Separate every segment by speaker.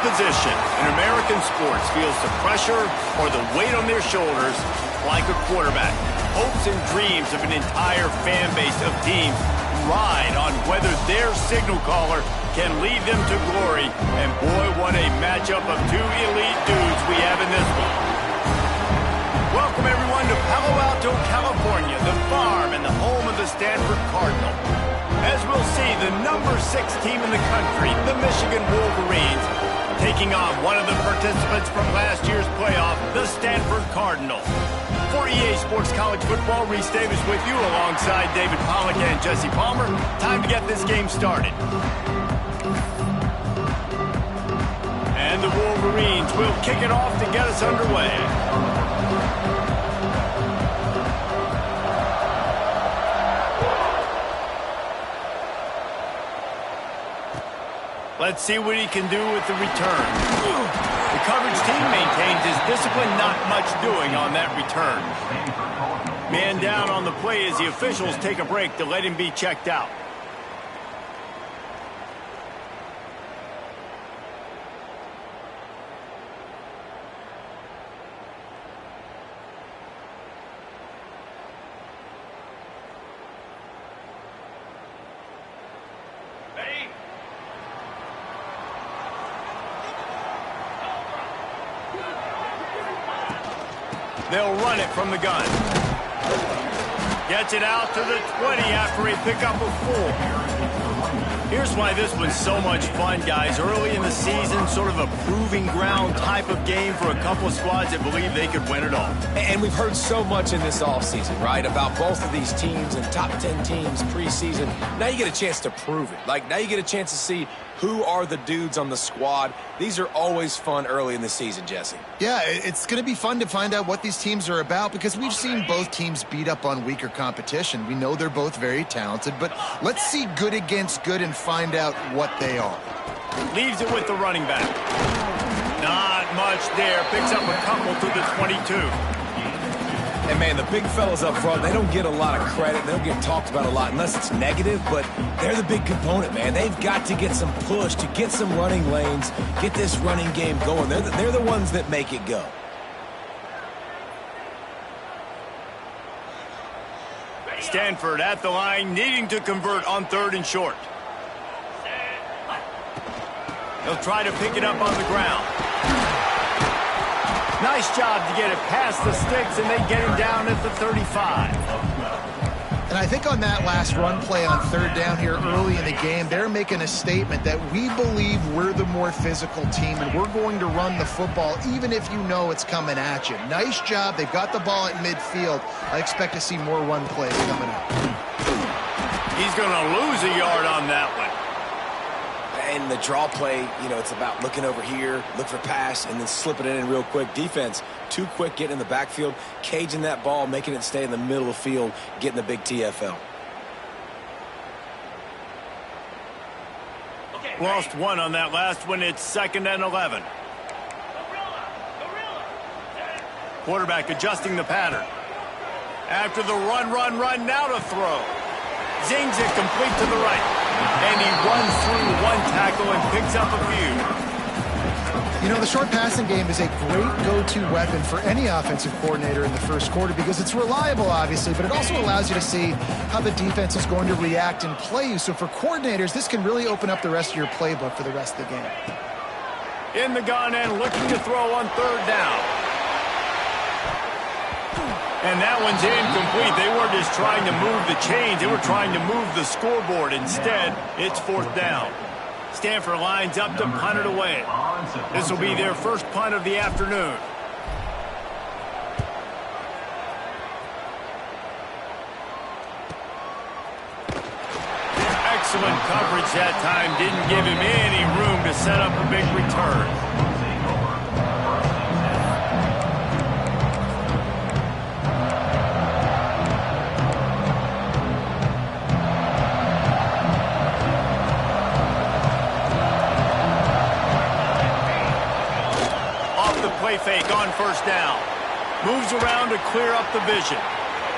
Speaker 1: position in American sports feels the pressure or the weight on their shoulders like a quarterback. Hopes and dreams of an entire fan base of teams ride on whether their signal caller can lead them to glory. And boy, what a matchup of two elite dudes we have in this one. Welcome everyone to Palo Alto, California, the farm and the home of the Stanford Cardinal. As we'll see, the number 6 team in the country, the Michigan Wolverines, taking on one of the participants from last year's playoff, the Stanford Cardinal. For EA Sports College Football, Reese Davis with you alongside David Pollack and Jesse Palmer. Time to get this game started. And the Wolverines will kick it off to get us underway. Let's see what he can do with the return. The coverage team maintains his discipline, not much doing on that return. Man down on the play as the officials take a break to let him be checked out. They'll run it from the gun. Gets it out to the 20 after a pickup of 4. Here's why this was so much fun, guys. Early in the season, sort of a proving ground type of game for a couple of squads that believe they could win it all.
Speaker 2: And we've heard so much in this offseason, right, about both of these teams and top 10 teams preseason. Now you get a chance to prove it. Like, now you get a chance to see who are the dudes on the squad. These are always fun early in the season, Jesse.
Speaker 3: Yeah, it's going to be fun to find out what these teams are about because we've seen both teams beat up on weaker competition. We know they're both very talented, but let's see good against good and find out what they are.
Speaker 1: Leaves it with the running back. Not much there. Picks up a couple to the 22.
Speaker 2: And, man, the big fellas up front, they don't get a lot of credit. They don't get talked about a lot unless it's negative, but they're the big component, man. They've got to get some push, to get some running lanes, get this running game going. They're the ones that make it go.
Speaker 1: Stanford at the line, needing to convert on 3rd and short. He'll try to pick it up on the ground. Nice job to get it past the sticks, and they get him down at the 35.
Speaker 3: And I think on that last run play on 3rd down here early in the game, they're making a statement that we believe we're the more physical team, and we're going to run the football even if you know it's coming at you. Nice job. They've got the ball at midfield. I expect to see more run plays coming up.
Speaker 1: He's going to lose a yard on that one.
Speaker 2: And the draw play, you know, it's about looking over here, look for pass, and then slipping it in real quick. Defense, too quick getting in the backfield, caging that ball, making it stay in the middle of the field, getting the big TFL.
Speaker 1: Lost one on that last one. It's 2nd and 11. Quarterback adjusting the pattern. After the run, now to throw. Zings it complete to the right. And he runs through one tackle and picks up a few.
Speaker 3: You know, the short passing game is a great go-to weapon for any offensive coordinator in the first quarter because it's reliable, obviously, but it also allows you to see how the defense is going to react and play you. So for coordinators, this can really open up the rest of your playbook for the rest of the game.
Speaker 1: In the gun and looking to throw on 3rd down. And that one's incomplete. They weren't just trying to move the chains. They were trying to move the scoreboard. Instead, it's 4th down. Stanford lines up to punt it away. This will be their first punt of the afternoon. Excellent coverage that time. Didn't give him any room to set up a big return. Fake on 1st down. Moves around to clear up the vision.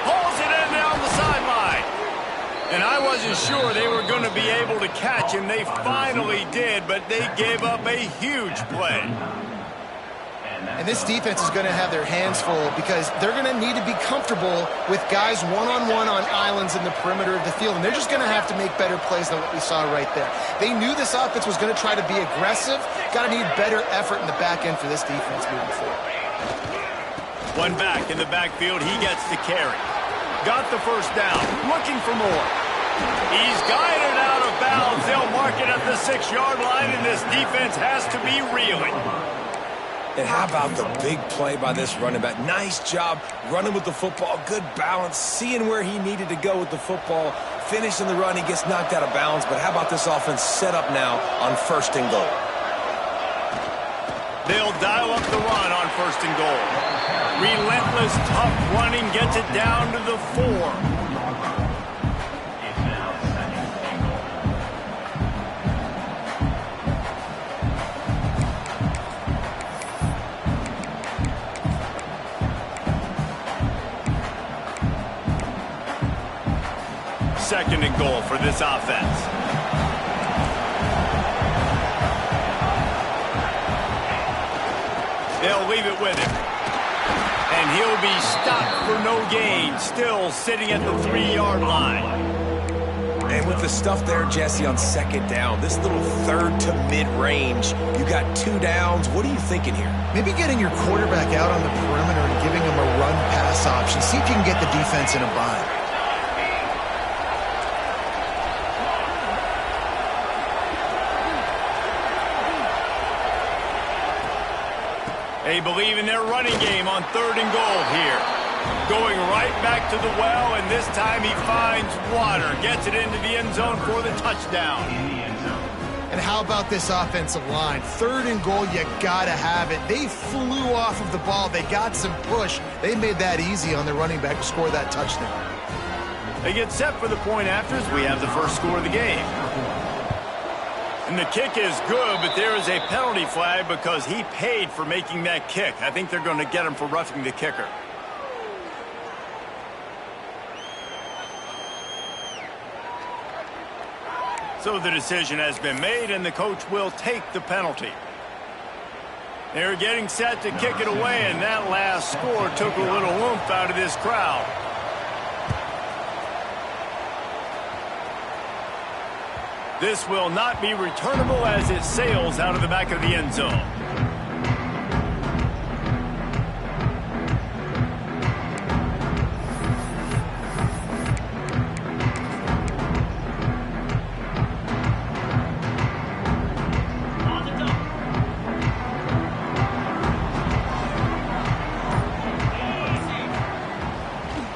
Speaker 1: Pulls it in down the sideline. And I wasn't sure they were going to be able to catch him. They finally did, but they gave up a huge play.
Speaker 3: And this defense is going to have their hands full because they're going to need to be comfortable with guys one-on-one on islands in the perimeter of the field. And they're just going to have to make better plays than what we saw right there. They knew this offense was going to try to be aggressive. Got to need better effort in the back end for this defense moving forward.
Speaker 1: One back in the backfield. He gets the carry. Got the first down. Looking for more. He's guided out of bounds. They'll mark it at the 6-yard line, and this defense has to be reeling.
Speaker 2: And how about the big play by this running back? Nice job running with the football, good balance, seeing where he needed to go with the football, finishing the run. He gets knocked out of bounds, but how about this offense set up now on 1st and goal?
Speaker 1: They'll dial up the run on 1st and goal. Relentless, tough running gets it down to the 4. Second and goal for this offense. They'll leave it with him. And he'll be stopped for no gain, still sitting at the 3-yard line.
Speaker 2: And with the stuff there, Jesse, on 2nd down, this little 3rd to mid-range, you got 2 downs. What are you thinking here?
Speaker 3: Maybe getting your quarterback out on the perimeter and giving him a run-pass option. See if you can get the defense in a bind.
Speaker 1: They believe in their running game on 3rd and goal here. Going right back to the well, and this time he finds water. Gets it into the end zone for the touchdown.
Speaker 3: And how about this offensive line? 3rd and goal, you got to have it. They flew off of the ball. They got some push. They made that easy on their running back to score that touchdown.
Speaker 1: They get set for the point afters. We have the first score of the game. And the kick is good, but there is a penalty flag because he paid for making that kick. I think they're going to get him for roughing the kicker. So the decision has been made, and the coach will take the penalty. They're getting set to kick it away, and that last score took a little oomph out of this crowd. This will not be returnable as it sails out of the back of the end zone.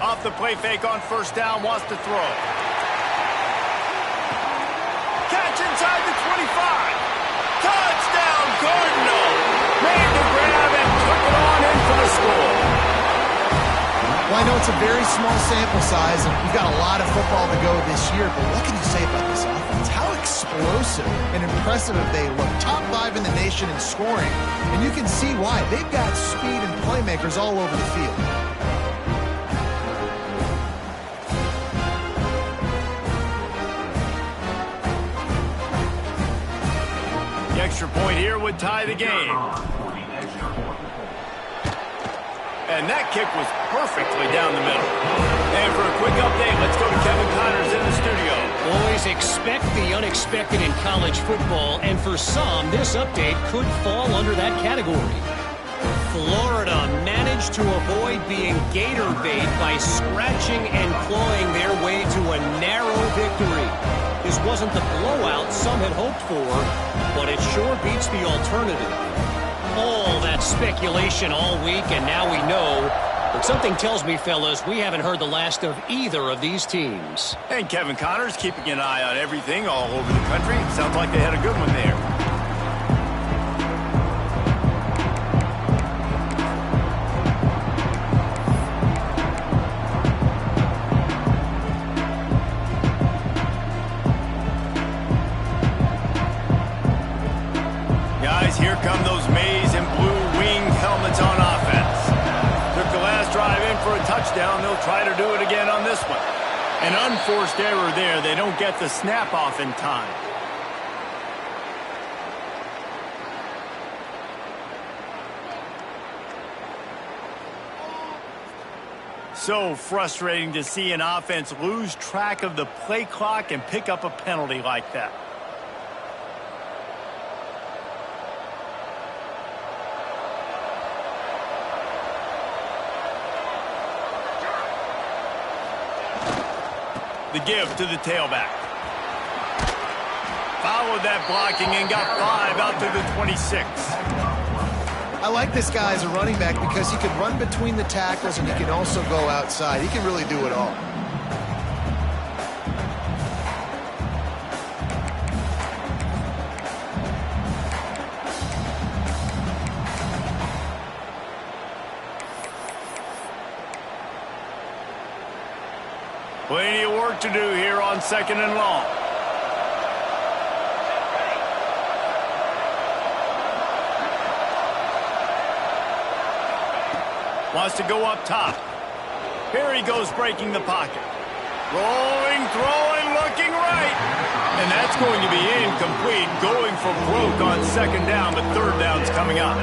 Speaker 1: Off the play fake on 1st down, wants to throw. Inside the 25. Touchdown, Cardinal. Made the grab and took it on in for the score.
Speaker 3: Well, I know it's a very small sample size, and we've got a lot of football to go this year, but what can you say about this offense? How explosive and impressive have they looked? Top 5 in the nation in scoring, and you can see why. They've got speed and playmakers all over the field.
Speaker 1: Extra point here would tie the game. And that kick was perfectly down the middle. And for a quick update, let's go to Kevin Connors in the studio.
Speaker 4: Always expect the unexpected in college football, and for some, this update could fall under that category. Florida managed to avoid being gator bait by scratching and clawing their way to a narrow victory. This wasn't the blowout some had hoped for, but it sure beats the alternative. All that speculation all week, and now we know. But something tells me, fellas, we haven't heard the last of either of these teams.
Speaker 1: And Kevin Connors keeping an eye on everything all over the country. Sounds like they had a good one there. Here come those maize and blue winged helmets on offense. Took the last drive in for a touchdown. They'll try to do it again on this one. An unforced error there. They don't get the snap off in time. So frustrating to see an offense lose track of the play clock and pick up a penalty like that. The give to the tailback. Followed that blocking and got 5 out to the 26.
Speaker 3: I like this guy as a running back because he can run between the tackles and he can also go outside. He can really do it all.
Speaker 1: Plenty of work to do here on 2nd and long. Wants to go up top. Here he goes breaking the pocket. Rolling, throwing, looking right. And that's going to be incomplete. Going for broke on 2nd down, but 3rd down's coming up.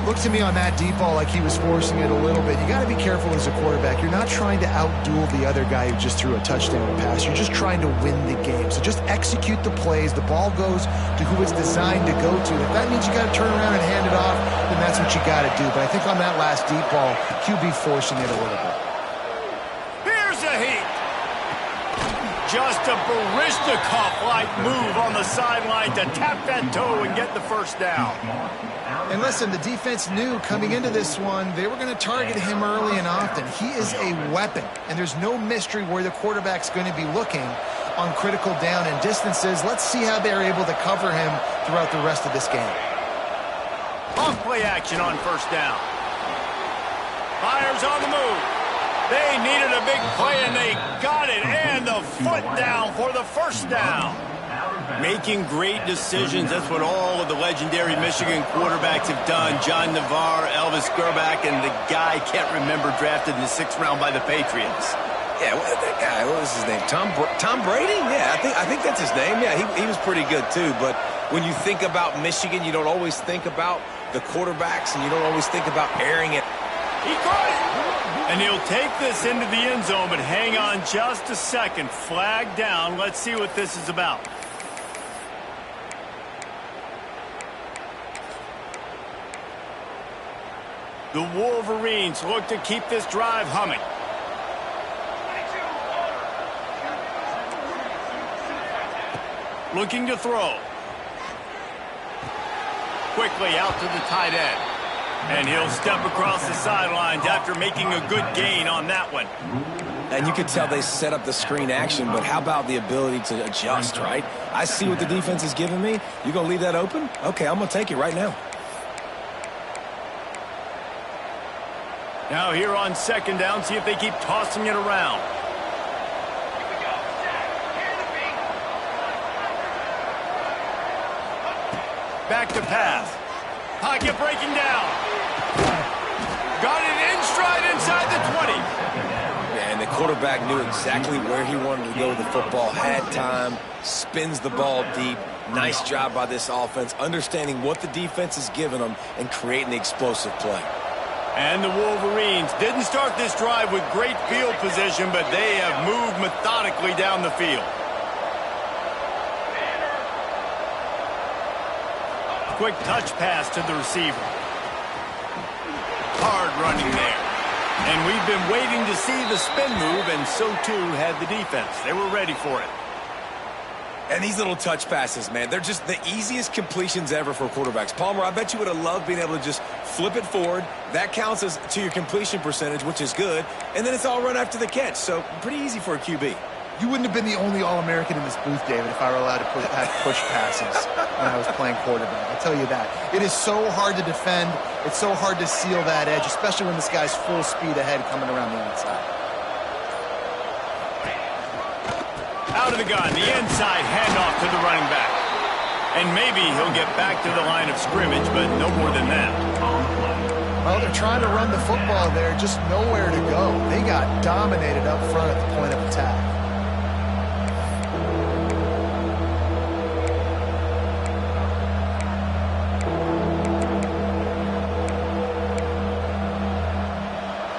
Speaker 3: Looked to me on that deep ball like he was forcing it a little bit. You got to be careful as a quarterback. You're not trying to outduel the other guy who just threw a touchdown pass. You're just trying to win the game. So just execute the plays. The ball goes to who it's designed to go to. If that means you got to turn around and hand it off, then that's what you got to do. But I think on that last deep ball, QB forcing it a little bit.
Speaker 1: Here's a heat. Just a Baryshnikov-like move on the sideline to tap that toe and get the 1st down.
Speaker 3: And listen, the defense knew coming into this one, they were going to target him early and often. He is a weapon, and there's no mystery where the quarterback's going to be looking on critical down and distances. Let's see how they're able to cover him throughout the rest of this game.
Speaker 1: Off play action on 1st down. Fires on the move. They needed a big play, and they got it. And the foot down for the 1st down. Making great decisions. That's what all of the legendary Michigan quarterbacks have done. John Navarre, Elvis Grbac, and the guy, can't remember, drafted in the 6th round by the Patriots.
Speaker 2: Yeah, that guy, what was his name? Tom Brady? Yeah, I think that's his name. Yeah, he was pretty good too. But when you think about Michigan, you don't always think about the quarterbacks, and you don't always think about airing it.
Speaker 1: He caught it! And he'll take this into the end zone, but hang on just a second. Flag down. Let's see what this is about. The Wolverines look to keep this drive humming. Looking to throw. Quickly out to the tight end. And he'll step across the sidelines after making a good gain on that one.
Speaker 2: And you could tell they set up the screen action, but how about the ability to adjust, right? I see what the defense is giving me. You going to leave that open? Okay, I'm going to take it right now.
Speaker 1: Now here on 2nd down, see if they keep tossing it around. Back to pass. Pocket breaking down. Got it in stride inside the 20.
Speaker 2: Yeah, and the quarterback knew exactly where he wanted to go with the football, had time, spins the ball deep. Nice job by this offense, understanding what the defense is giving them and creating the explosive play.
Speaker 1: And the Wolverines didn't start this drive with great field position, but they have moved methodically down the field. Quick touch pass to the receiver. Hard running there. And we've been waiting to see the spin move, and so too had the defense. They were ready for it.
Speaker 2: And these little touch passes, man, they're just the easiest completions ever for quarterbacks. Palmer, I bet you would have loved being able to just flip it forward. That counts as to your completion percentage, which is good. And then it's all run after the catch. So pretty easy for a QB.
Speaker 3: You wouldn't have been the only All-American in this booth, David, if I were allowed to push passes when I was playing quarterback. I'll tell you that. It is so hard to defend. It's so hard to seal that edge, especially when this guy's full speed ahead coming around the outside.
Speaker 1: Out of the gun, the inside handoff to the running back. And maybe he'll get back to the line of scrimmage, but no more than that.
Speaker 3: Well, they're trying to run the football there, just nowhere to go. They got dominated up front at the point of attack.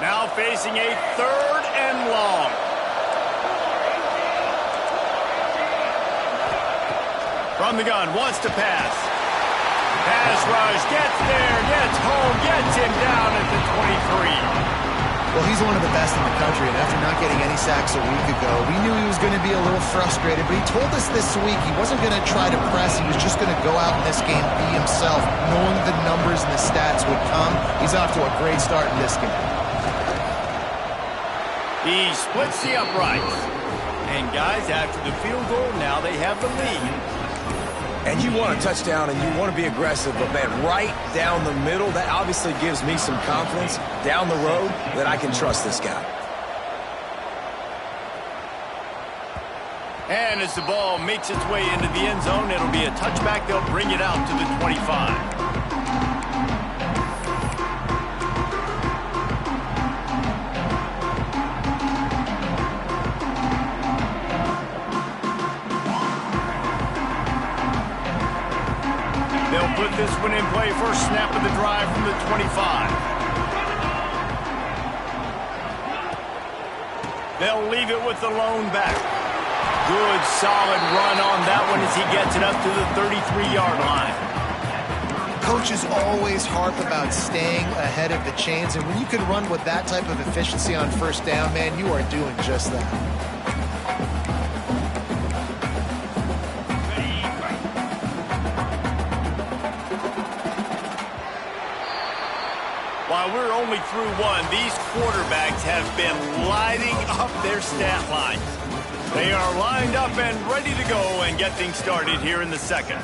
Speaker 1: Now facing a 3rd and long. From the gun, wants to pass. Pass rush, gets there, gets home, gets him down at the 23.
Speaker 3: Well, he's one of the best in the country, and after not getting any sacks a week ago, we knew he was going to be a little frustrated, but he told us this week he wasn't going to try to press. He was just going to go out in this game, be himself, knowing the numbers and the stats would come. He's off to a great start in this game.
Speaker 1: He splits the uprights. And guys, after the field goal, now they have the lead.
Speaker 2: And you want a touchdown and you want to be aggressive, but man, right down the middle, that obviously gives me some confidence down the road that I can trust this guy.
Speaker 1: And as the ball makes its way into the end zone, it'll be a touchback. They'll bring it out to the 25. They'll put this one in play. First snap of the drive from the 25. They'll leave it with the lone back. Good, solid run on that one as he gets it up to the 33-yard line.
Speaker 3: Coaches always harp about staying ahead of the chains, and when you can run with that type of efficiency on first down, man, you are doing just that.
Speaker 1: While we're only through one, these quarterbacks have been lighting up their stat lines. They are lined up and ready to go and get things started here in the second.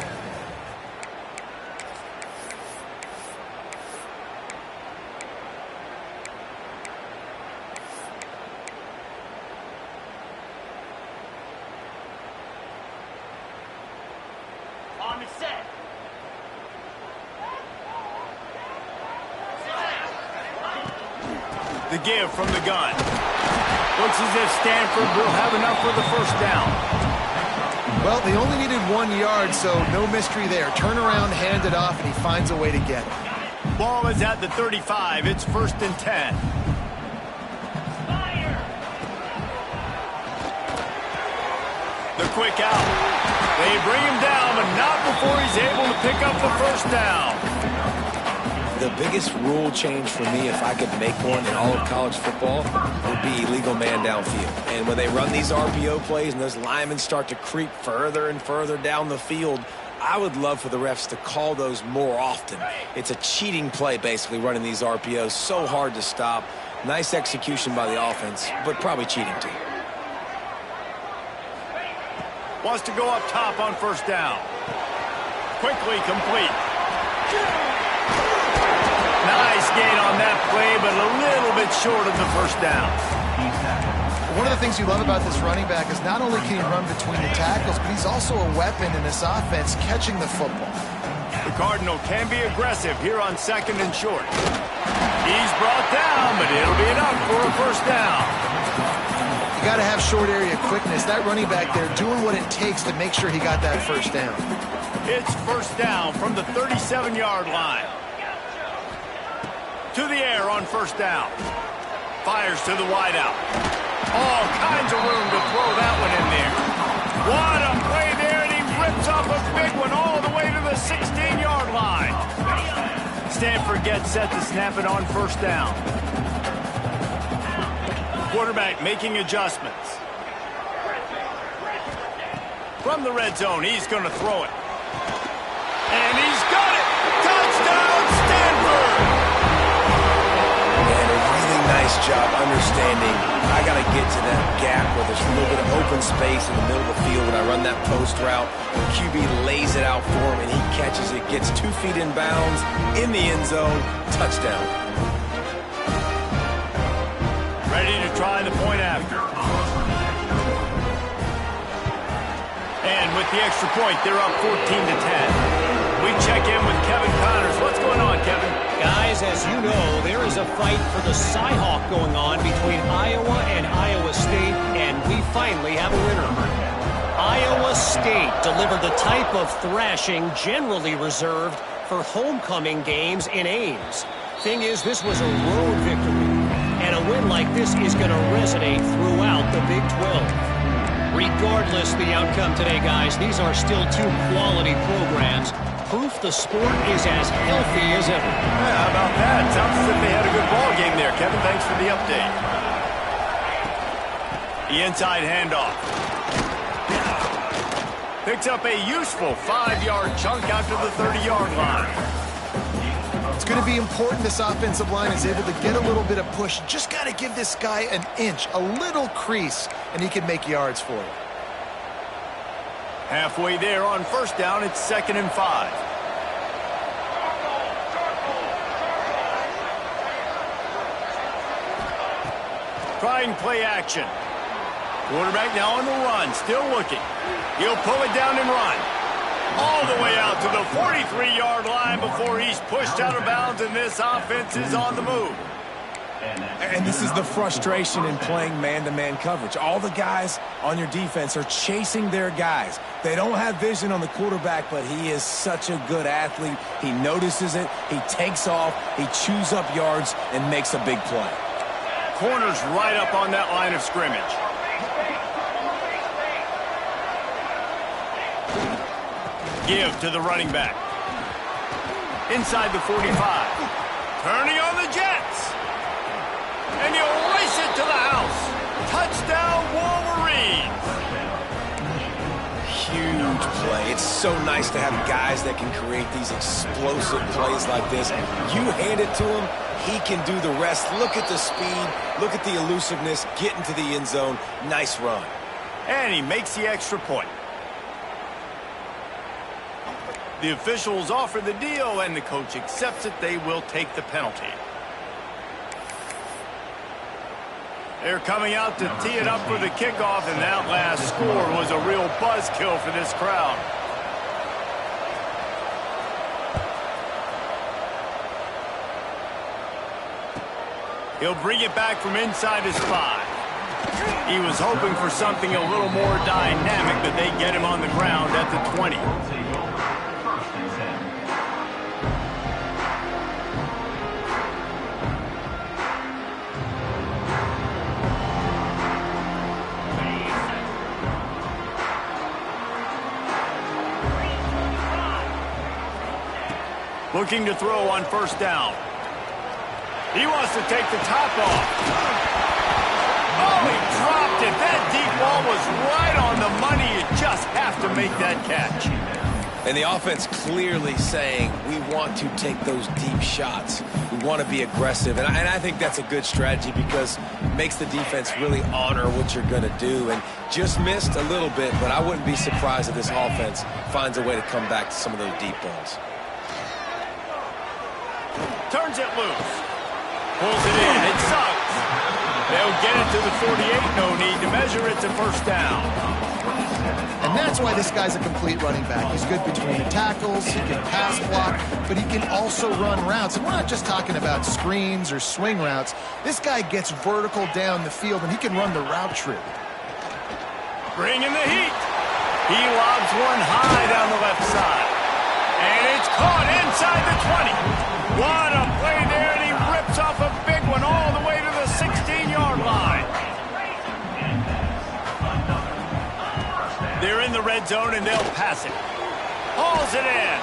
Speaker 1: On the set. The give from the gun. Looks as if Stanford will have enough for the first down.
Speaker 3: Well, they only needed 1 yard, so no mystery there. Turn around, hand it off, and he finds a way to get it.
Speaker 1: Ball is at the 35. It's 1st and 10. The quick out. They bring him down, but not before he's able to pick up the first down.
Speaker 2: The biggest rule change for me, if I could make one in all of college football, would be illegal man downfield. And when they run these RPO plays and those linemen start to creep further and further down the field, I would love for the refs to call those more often. It's a cheating play, basically, running these RPOs. So hard to stop. Nice execution by the offense, but probably cheating too.
Speaker 1: Wants to go up top on first down. Quickly complete. Nice gain on that play, but a little bit short of the first down.
Speaker 3: One of the things you love about this running back is not only can he run between the tackles, but he's also a weapon in this offense catching the football.
Speaker 1: The Cardinal can be aggressive here on 2nd and short. He's brought down, but it'll be enough for a first down.
Speaker 3: You got to have short area quickness. That running back there doing what it takes to make sure he got that first down.
Speaker 1: It's first down from the 37-yard line. To the air on first down. Fires to the wideout. All kinds of room to throw that one in there. What a play there, and he rips off a big one all the way to the 16-yard line. Stanford gets set to snap it on first down. Quarterback making adjustments. From the red zone, he's going to throw it. And he's got it! Touchdown, Stanford!
Speaker 2: Nice job understanding I got to get to that gap where there's a little bit of open space in the middle of the field when I run that post route. The QB lays it out for him, and he catches it, gets 2 feet in bounds, in the end zone, touchdown.
Speaker 1: Ready to try the point after. And with the extra point, they're up 14-10. We check in with Kevin Connors. What's going on, Kevin?
Speaker 4: Guys, Guys, as you know, there is a fight for the Cy-Hawk going on between Iowa and Iowa State, and we finally have a winner. Iowa State delivered the type of thrashing generally reserved for homecoming games in Ames. Thing is, this was a road victory, and a win like this is going to resonate throughout the Big 12. Regardless the outcome today, guys, these are still two quality programs. Proof the sport is as healthy as ever.
Speaker 1: Yeah, how about that? Sounds as if they had a good ball game there. Kevin, thanks for the update. The inside handoff. Picks up a useful 5-yard chunk out to the 30-yard line.
Speaker 3: It's going to be important this offensive line is able to get a little bit of push. Just got to give this guy an inch, a little crease, and he can make yards for it.
Speaker 1: Halfway there on first down, it's 2nd and 5. Trying play action. Quarterback now on the run, still looking. He'll pull it down and run. All the way out to the 43-yard line before he's pushed out of bounds, and this offense is on the move.
Speaker 2: And this is the frustration in playing man-to-man coverage. All the guys on your defense are chasing their guys. They don't have vision on the quarterback, but he is such a good athlete. He notices it, he takes off, he chews up yards, and makes a big play.
Speaker 1: Corner's right up on that line of scrimmage. Give to the running back. Inside the 45. Turning on the Jets. And he'll race it to the house. Touchdown, Wolverines.
Speaker 2: Huge play. It's so nice to have guys that can create these explosive plays like this. You hand it to him, he can do the rest. Look at the speed. Look at the elusiveness. Get into the end zone. Nice run.
Speaker 1: And he makes the extra point. The officials offer the deal, and the coach accepts it. They will take the penalty. They're coming out to tee it up for the kickoff, and that last score was a real buzzkill for this crowd. He'll bring it back from inside his 5. He was hoping for something a little more dynamic, but they get him on the ground at the 20. Looking to throw on first down. He wants to take the top off. Oh, he dropped it. That deep ball was right on the money. You just have to make that catch.
Speaker 2: And the offense clearly saying, we want to take those deep shots. We want to be aggressive. And I think that's a good strategy because it makes the defense really honor what you're going to do. And just missed a little bit, but I wouldn't be surprised if this offense finds a way to come back to some of those deep balls.
Speaker 1: Turns it loose. Pulls it in. It sucks. They'll get it to the 48. No need to measure. It's a first down.
Speaker 3: And that's why this guy's a complete running back. He's good between the tackles. He can pass block, but he can also run routes. And we're not just talking about screens or swing routes. This guy gets vertical down the field, and he can run the route tree.
Speaker 1: Bringing the heat. He lobs one high down the left side. And it's caught inside the 20. What a play there, and he rips off a big one all the way to the 16-yard line. They're in the red zone, and they'll pass it. Hauls it in.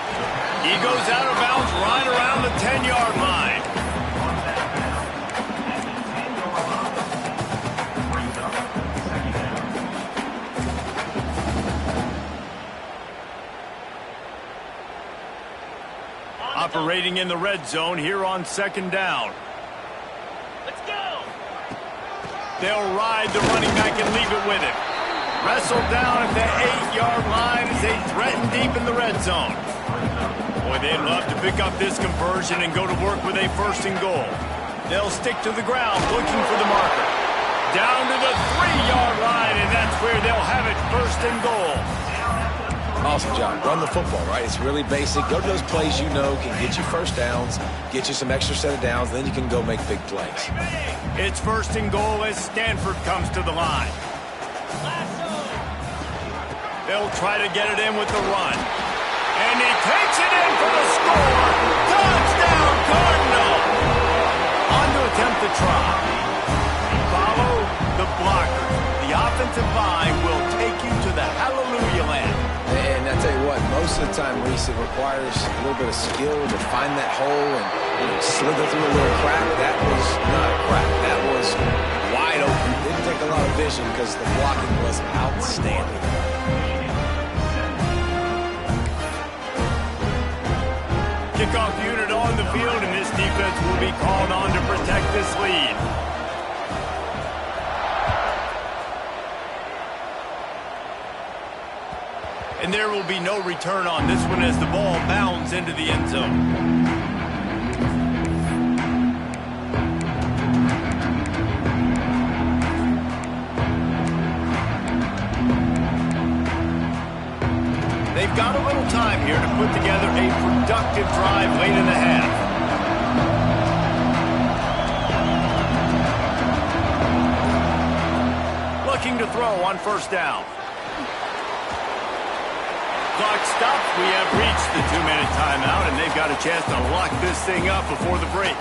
Speaker 1: He goes out of bounds right around the 10-yard line. Operating in the red zone here on second down. Let's go. They'll ride the running back and leave it with him. Wrestled down at the 8-yard line as they threaten deep in the red zone. Boy, they'd love to pick up this conversion and go to work with a 1st and goal. They'll stick to the ground looking for the marker. Down to the 3-yard line, and that's where they'll have it 1st and goal.
Speaker 2: Awesome job. Run the football, right? It's really basic. Go to those plays you know can get you first downs, get you some extra set of downs, then you can go make big plays.
Speaker 1: It's 1st and goal as Stanford comes to the line. They'll try to get it in with the run. And he takes it in for the score. Touchdown, Cardinal! On to attempt the try. Follow the blockers. The offensive line will take you to the hallelujah land.
Speaker 2: And I tell you what, most of the time, Reese, it requires a little bit of skill to find that hole and slither through a little crack. That was not a crack. That was wide open. Didn't take a lot of vision because the blocking was outstanding.
Speaker 1: Kickoff unit on the field, and this defense will be called on to protect this lead. And there will be no return on this one as the ball bounds into the end zone. They've got a little time here to put together a productive drive late in the half. Looking to throw on 1st down. Clock stops. We have reached the 2-minute timeout, and they've got a chance to lock this thing up before the break.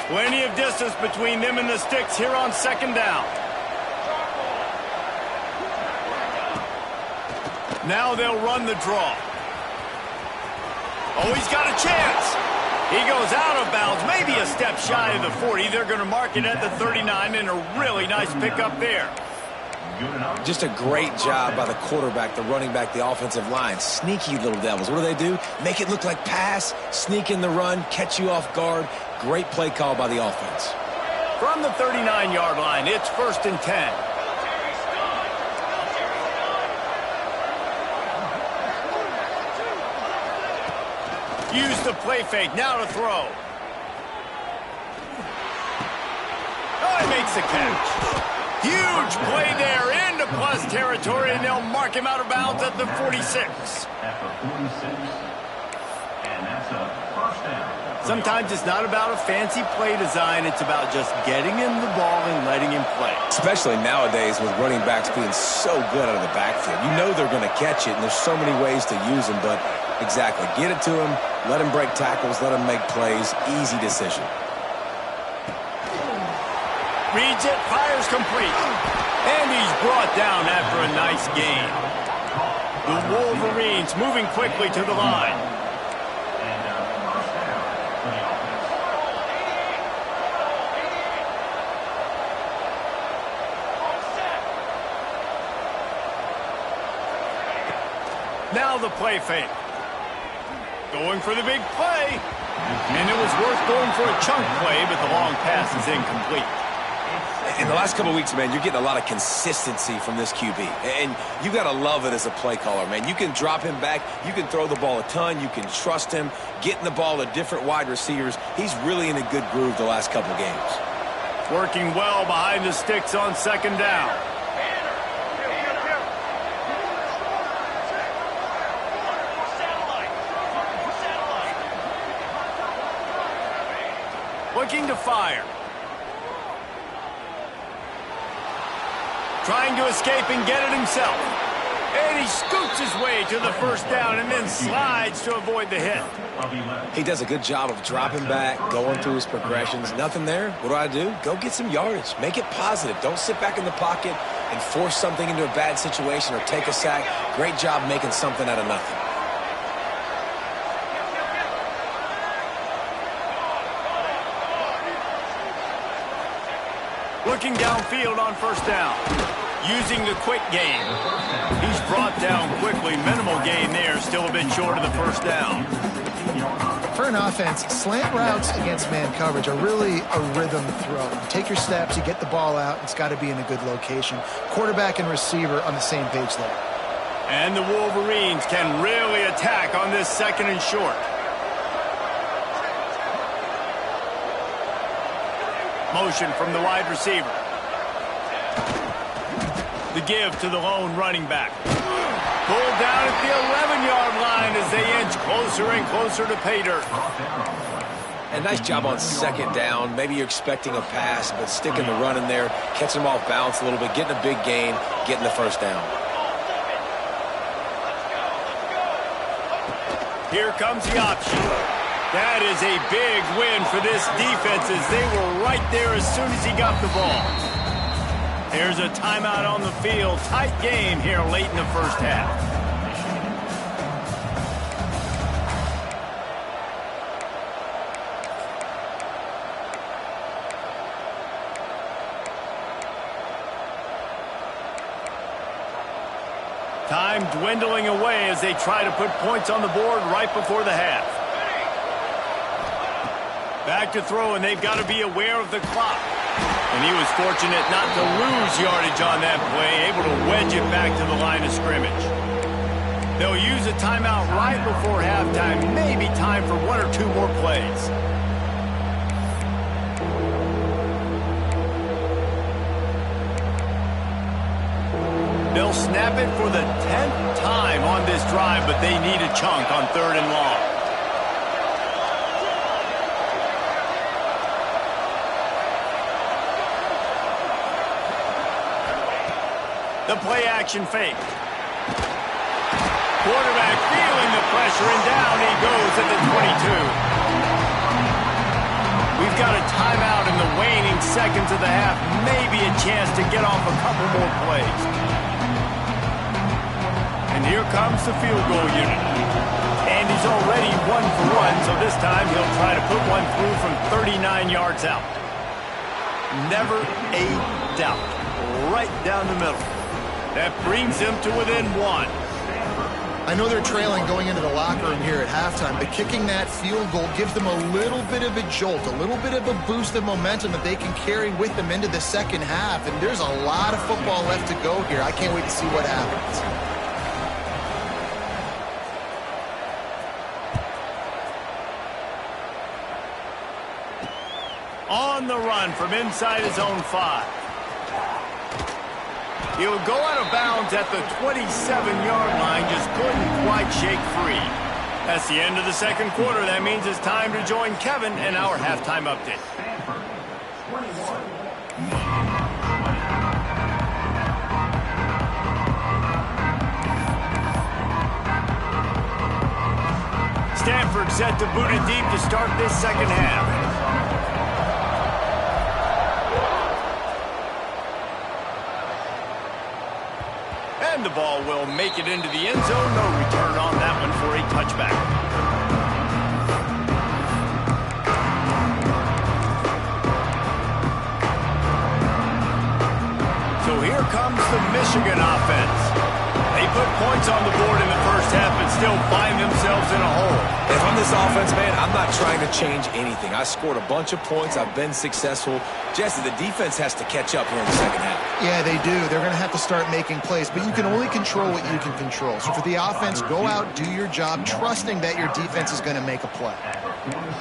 Speaker 1: Plenty of distance between them and the sticks here on 2nd down. Now they'll run the draw. Oh, he's got a chance. He goes out of bounds, maybe a step shy of the 40. They're going to mark it at the 39, and a really nice pickup there.
Speaker 2: Just a great job by the quarterback, the running back, the offensive line. Sneaky little devils. What do? Make it look like pass, sneak in the run, catch you off guard. Great play call by the offense.
Speaker 1: From the 39-yard line, it's 1st and 10. Use the play fake, now to throw. Oh, he makes the catch. Huge play there into plus territory, and they'll mark him out of bounds at the 46. Sometimes it's not about a fancy play design. It's about just getting him the ball and letting him play.
Speaker 2: Especially nowadays with running backs being so good out of the backfield. You know they're going to catch it, and there's so many ways to use them, but exactly. Get it to him, let him break tackles, let him make plays. Easy decision.
Speaker 1: Reads it, fires complete. And he's brought down after a nice gain. The Wolverines moving quickly to the line. Now the play fake. Going for the big play. And it was worth going for a chunk play, but the long pass is incomplete.
Speaker 2: In the last couple of weeks, man, you're getting a lot of consistency from this QB. And you got to love it as a play caller, man. You can drop him back. You can throw the ball a ton. You can trust him. Getting the ball to different wide receivers. He's really in a good groove the last couple of games.
Speaker 1: Working well behind the sticks on 2nd down. Looking to fire. Trying to escape and get it himself. And he scoots his way to the 1st down and then slides to avoid the hit.
Speaker 2: He does a good job of dropping back, going through his progressions. Nothing there. What do? Go get some yardage. Make it positive. Don't sit back in the pocket and force something into a bad situation or take a sack. Great job making something out of nothing.
Speaker 1: Looking downfield on 1st down. Using the quick game. He's brought down quickly. Minimal gain there. Still a bit short of the 1st down.
Speaker 3: For an offense, slant routes against man coverage are really a rhythm throw. You take your steps, you get the ball out. It's got to be in a good location. Quarterback and receiver on the same page there.
Speaker 1: And the Wolverines can really attack on this 2nd and short. Motion from the wide receiver. The give to the lone running back. Pulled down at the 11-yard line as they inch closer and closer to pay dirt.
Speaker 2: And nice job on second down. Maybe you're expecting a pass, but sticking the run in there, catching them off balance a little bit, getting a big gain, getting the first down.
Speaker 1: Here comes the option. That is a big win for this defense as they were right there as soon as he got the ball. There's a timeout on the field. Tight game here late in the first half. Time dwindling away as they try to put points on the board right before the half. Back to throw, and they've got to be aware of the clock. And he was fortunate not to lose yardage on that play, able to wedge it back to the line of scrimmage. They'll use a timeout right before halftime, maybe time for one or two more plays. They'll snap it for the 10th time on this drive, but they need a chunk on 3rd and long. The play-action fake. Quarterback feeling the pressure, and down he goes at the 22. We've got a timeout in the waning seconds of the half. Maybe a chance to get off a couple more plays. And here comes the field goal unit. And he's already 1 for 1, so this time he'll try to put one through from 39 yards out. Never a doubt. Right down the middle. That brings them to within 1.
Speaker 3: I know they're trailing going into the locker room here at halftime, but kicking that field goal gives them a little bit of a jolt, a little bit of a boost of momentum that they can carry with them into the second half. And there's a lot of football left to go here. I can't wait to see what happens.
Speaker 1: On the run from inside his own 5. He'll go out of bounds at the 27-yard line, just couldn't quite shake free. That's the end of the second quarter. That means it's time to join Kevin in our halftime update. Stanford set to boot it deep to start this second half. And the ball will make it into the end zone. No return on that one for a touchback. So here comes the Michigan offense. They put points on the board in the first half and still find themselves in a hole.
Speaker 2: If I'm this offense, man, I'm not trying to change anything. I scored a bunch of points. I've been successful. Jesse, the defense has to catch up here in the second half.
Speaker 3: Yeah, they do. They're going to have to start making plays, but you can only control what you can control. So for the offense, go out, do your job, trusting that your defense is going to make a play.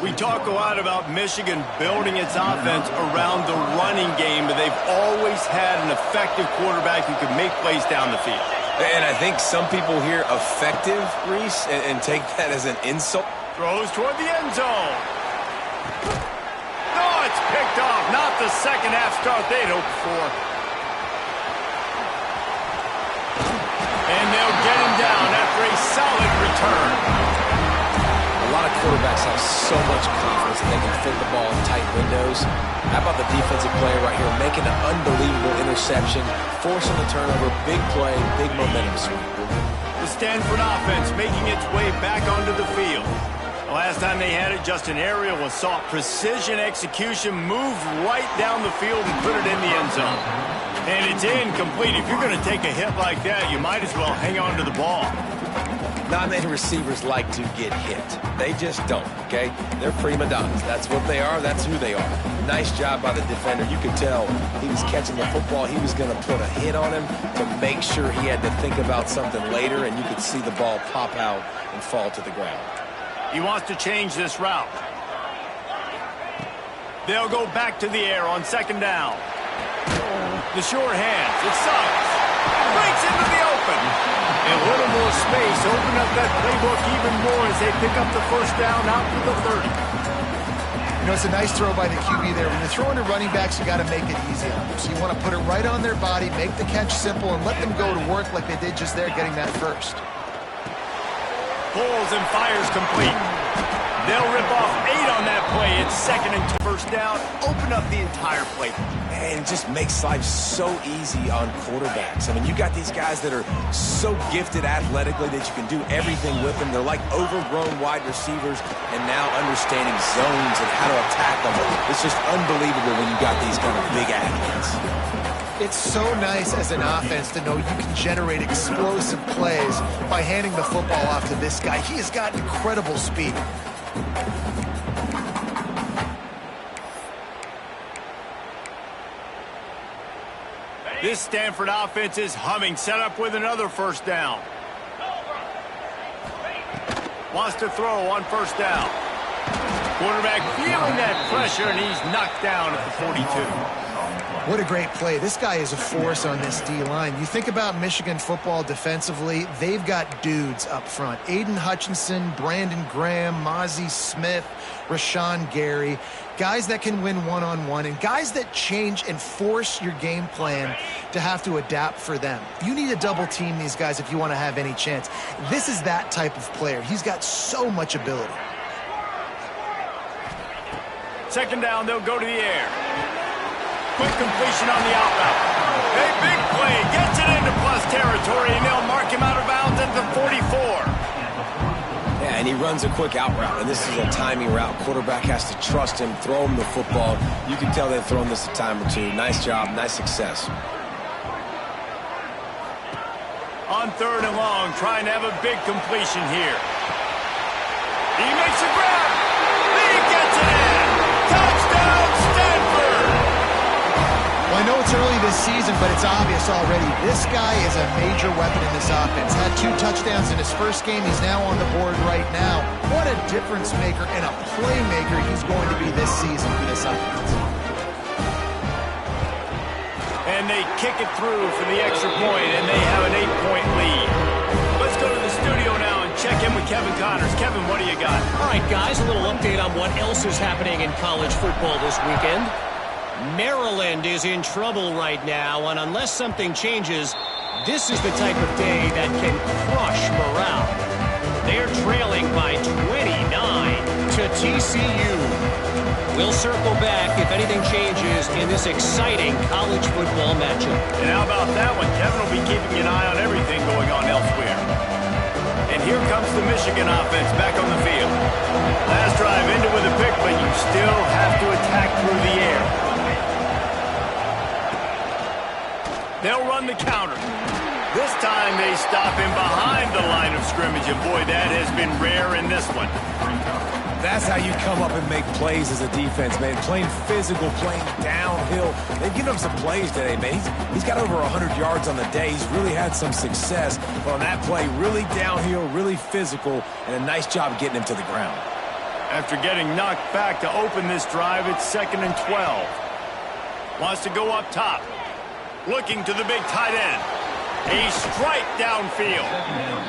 Speaker 1: We talk a lot about Michigan building its offense around the running game, but they've always had an effective quarterback who can make plays down the field.
Speaker 2: And I think some people hear effective, Reese, and take that as an insult.
Speaker 1: Throws toward the end zone. No, it's picked off. Not the second half start they'd hoped for. And they'll get him down after a solid return.
Speaker 2: A lot of quarterbacks have so much confidence that they can fit the ball in tight windows. How about the defensive player right here making an unbelievable interception, forcing the turnover, big play, big momentum swing.
Speaker 1: The Stanford offense making its way back onto the field. The last time they had it, just an aerial assault, precision execution, moved right down the field and put it in the end zone. And it's incomplete. If you're going to take a hit like that, you might as well hang on to the ball.
Speaker 2: Not many receivers like to get hit. They just don't, okay? They're prima donnas. That's what they are. That's who they are. Nice job by the defender. You could tell he was catching the football. He was going to put a hit on him to make sure he had to think about something later, and you could see the ball pop out and fall to the ground.
Speaker 1: He wants to change this route. They'll go back to the air on second down. The short hands. It's Suggs. Breaks into the open. A little more space. Open up that playbook even more as they pick up the first down out to the 30.
Speaker 3: You know, it's a nice throw by the QB there. When you're throwing to running backs, you got to make it easy on them. So you want to put it right on their body, make the catch simple, and let them go to work like they did just there, getting that first.
Speaker 1: Pulls and fires complete. They'll rip off 8 on that play. It's second and 2. First down. Open up the entire play.
Speaker 2: And it just makes life so easy on quarterbacks. I mean, you got these guys that are so gifted athletically that you can do everything with them. They're like overgrown wide receivers, and now understanding zones and how to attack them. It's just unbelievable when you got these kind of big athletes.
Speaker 3: It's so nice as an offense to know you can generate explosive plays by handing the football off to this guy. He has got incredible speed.
Speaker 1: This Stanford offense is humming, set up with another first down. Wants to throw on first down. Quarterback feeling that pressure, and he's knocked down at the 42.
Speaker 3: What a great play. This guy is a force on this D-line. You think about Michigan football defensively, they've got dudes up front. Aiden Hutchinson, Brandon Graham, Mozzie Smith, Rashawn Gary. Guys that can win one-on-one and guys that change and force your game plan to have to adapt for them. You need to double team these guys if you want to have any chance. This is that type of player. He's got so much ability.
Speaker 1: Second down, they'll go to the air. Quick completion on the out route. A big play, gets it into plus territory, and they'll mark him out of bounds at the 44.
Speaker 2: Yeah, and he runs a quick out route, and this is a timing route. Quarterback has to trust him, throw him the football. You can tell they've thrown this a time or two. Nice job, nice success.
Speaker 1: On third and long, trying to have a big completion here. He makes a grab. He gets it in. Touchdown, Stanford!
Speaker 3: Well, I know it's early this season, but it's obvious already. This guy is a major weapon in this offense. Had 2 touchdowns in his first game. He's now on the board right now. What a difference maker and a playmaker he's going to be this season for this offense.
Speaker 1: And they kick it through for the extra point, and they have an 8-point lead. Let's go to the studio now and check in with Kevin Connors. Kevin, what do you got?
Speaker 4: All right, guys, a little update on what else is happening in college football this weekend. Maryland is in trouble right now, and unless something changes, this is the type of day that can crush morale. They're trailing by 29 to TCU. We'll circle back if anything changes in this exciting college football matchup.
Speaker 1: And how about that one? Kevin will be keeping an eye on everything going on elsewhere. And here comes the Michigan offense back on the field. Last drive ended with a pick, but you still have to attack through the air. They'll run the counter. This time they stop him behind the line of scrimmage, and boy, that has been rare in this one.
Speaker 2: That's how you come up and make plays as a defense, man. Playing physical, playing downhill. They've given him some plays today, man. He's got over 100 yards on the day. He's really had some success. But on that play, really downhill, really physical, and a nice job getting him to the ground.
Speaker 1: After getting knocked back to open this drive, it's 2nd and 12. Wants to go up top. Looking to the big tight end. A strike downfield.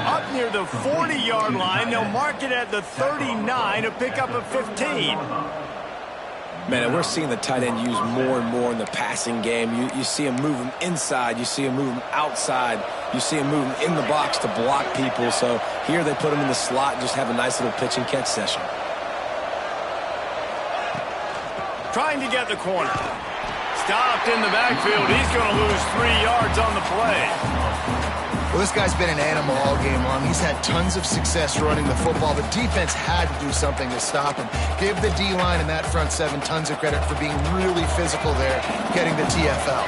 Speaker 1: Up near the 40-yard line. They'll mark it at the 39 to pick up a 15.
Speaker 2: Man, and we're seeing the tight end used more and more in the passing game. You see him move him inside. You see him move him outside. You see him move him in the box to block people. So here they put him in the slot and just have a nice little pitch and catch session.
Speaker 1: Trying to get the corner. Stopped in the backfield. He's going to lose 3 yards on the play.
Speaker 3: Well, this guy's been an animal all game long. He's had tons of success running the football. The defense had to do something to stop him. Give the D-line and that front 7 tons of credit for being really physical there, getting the TFL.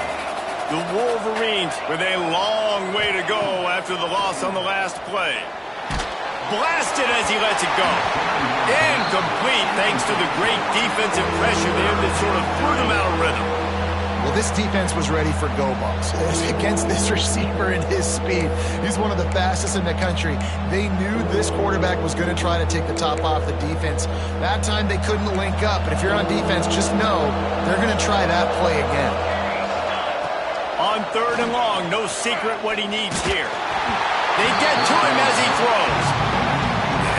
Speaker 1: The Wolverines with a long way to go after the loss on the last play. Blasted as he lets it go. Incomplete thanks to the great defensive pressure there that sort of threw them out of rhythm.
Speaker 3: Well, this defense was ready for go balls. Against this receiver and his speed, he's one of the fastest in the country. They knew this quarterback was going to try to take the top off the defense. That time they couldn't link up, but if you're on defense, just know they're going to try that play again.
Speaker 1: On 3rd and long, no secret what he needs here. They get to him as he throws.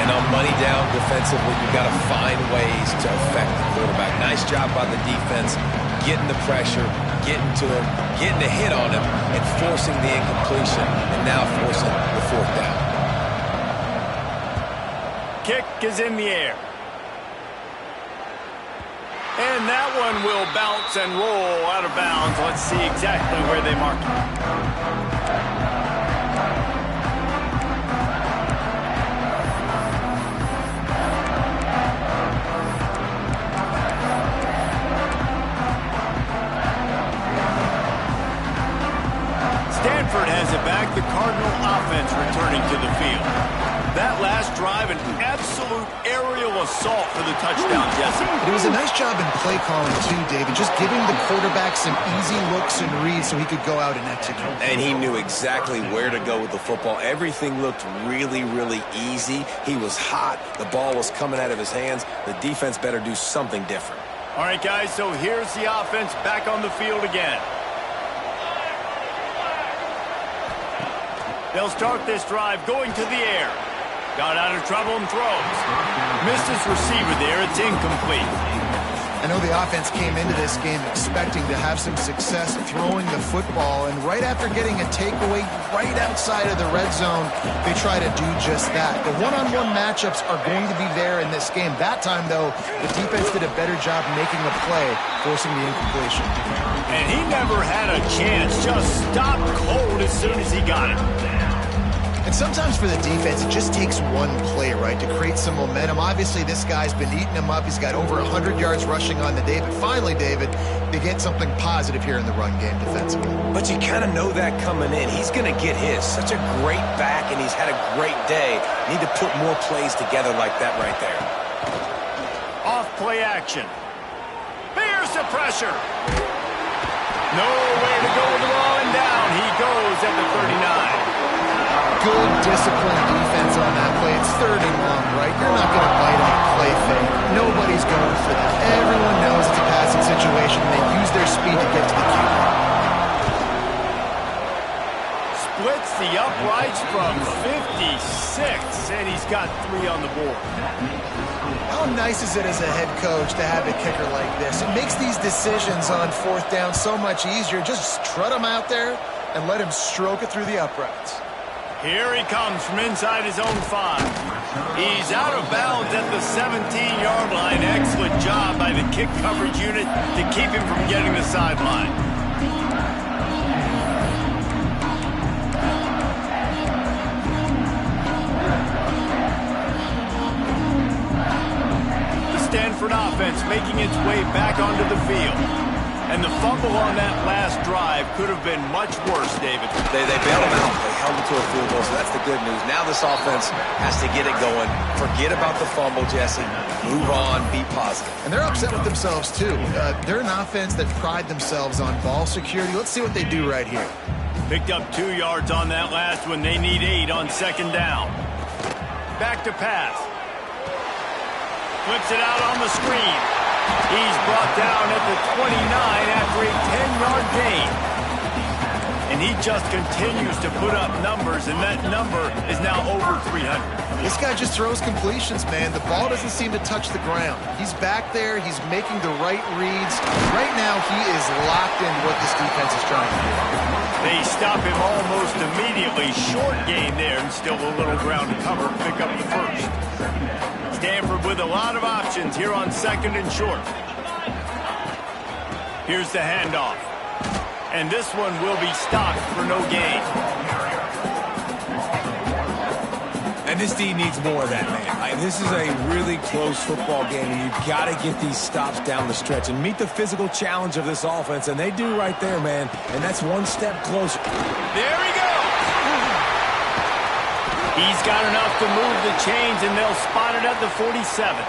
Speaker 2: And on money down defensively, you've got to find ways to affect the quarterback. Nice job by the defense, getting the pressure, getting to him, getting a hit on him, and forcing the incompletion, and now forcing the 4th down.
Speaker 1: Kick is in the air. And that one will bounce and roll out of bounds. Let's see exactly where they mark it. Stanford has it back. The Cardinal offense returning to the field. That last drive, an absolute aerial assault for the touchdown, Jesse.
Speaker 3: It was a nice job in play calling, too, David. Just giving the quarterback some easy looks and reads so he could go out and execute.
Speaker 2: And he knew exactly where to go with the football. Everything looked really, really easy. He was hot. The ball was coming out of his hands. The defense better do something different.
Speaker 1: All right, guys, so here's the offense back on the field again. They'll start this drive going to the air. Got out of trouble and throws. Missed his receiver there. It's incomplete.
Speaker 3: I know the offense came into this game expecting to have some success throwing the football, and right after getting a takeaway right outside of the red zone, they try to do just that. The one-on-one matchups are going to be there in this game. That time, though, the defense did a better job making the play, forcing the incompletion.
Speaker 1: And he never had a chance. Just stopped cold as soon as he got it.
Speaker 3: And sometimes for the defense, it just takes one play, right, to create some momentum. Obviously, this guy's been eating him up. He's got over 100 yards rushing on the day. But finally, David, they get something positive here in the run game defensively.
Speaker 2: But you kind of know that coming in. He's going to get his. Such a great back, and he's had a great day. Need to put more plays together like that right there.
Speaker 1: Off play action. There's the pressure. Nowhere to go with the ball, and down he goes at the 39.
Speaker 3: Good disciplined defense on that play. It's 3rd and long, right? You're not going to bite on a play fake. Nobody's going for that. Everyone knows it's a passing situation, and they use their speed to get to the QB.
Speaker 1: Splits the uprights from 56, and he's got 3 on the board.
Speaker 3: How nice is it as a head coach to have a kicker like this? It makes these decisions on 4th down so much easier. Just trot him out there and let him stroke it through the uprights.
Speaker 1: Here he comes from inside his own 5. He's out of bounds at the 17-yard line. Excellent job by the kick coverage unit to keep him from getting the sideline. The Stanford offense making its way back onto the field. And the fumble on that last drive could have been much worse, David.
Speaker 2: They bailed him out. They held him to a field goal, so that's the good news. Now this offense has to get it going. Forget about the fumble, Jesse. Move on. Be positive.
Speaker 3: And they're upset with themselves, too. They're an offense that pride themselves on ball security. Let's see what they do right here.
Speaker 1: Picked up 2 yards on that last one. They need 8 on 2nd down. Back to pass. Flips it out on the screen. He's brought down at the 29 after a 10-yard gain. And he just continues to put up numbers, and that number is now over 300.
Speaker 3: This guy just throws completions, man. The ball doesn't seem to touch the ground. He's back there. He's making the right reads. Right now, he is locked into what this defense is trying to do.
Speaker 1: They stop him almost immediately. Short gain there, and still a little ground to cover. Pick up the first. Stanford with a lot of options here on 2nd and short. Here's the handoff. And this one will be stopped for no gain.
Speaker 2: And this D needs more of that, man. This is a really close football game, and you've got to get these stops down the stretch and meet the physical challenge of this offense, and they do right there, man. And that's one step closer.
Speaker 1: There he goes. He's got enough to move the chains, and they'll spot it at the 47.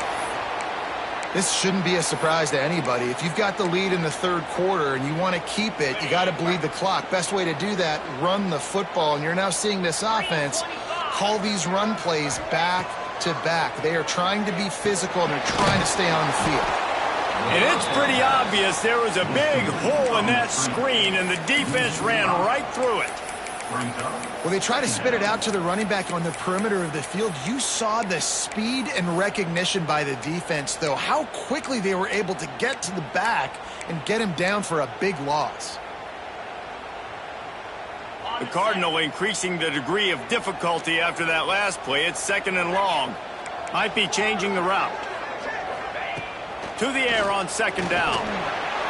Speaker 3: This shouldn't be a surprise to anybody. If you've got the lead in the third quarter and you want to keep it, you got to bleed the clock. Best way to do that, run the football. And you're now seeing this offense call these run plays back to back. They are trying to be physical, and they're trying to stay on the field.
Speaker 1: And it's pretty obvious there was a big hole in that screen, and the defense ran right through it.
Speaker 3: Well, they try to spit it out to the running back on the perimeter of the field. You saw the speed and recognition by the defense, though, how quickly they were able to get to the back and get him down for a big loss.
Speaker 1: The Cardinal increasing the degree of difficulty after that last play. It's 2nd and long. Might be changing the route. To the air on 2nd down.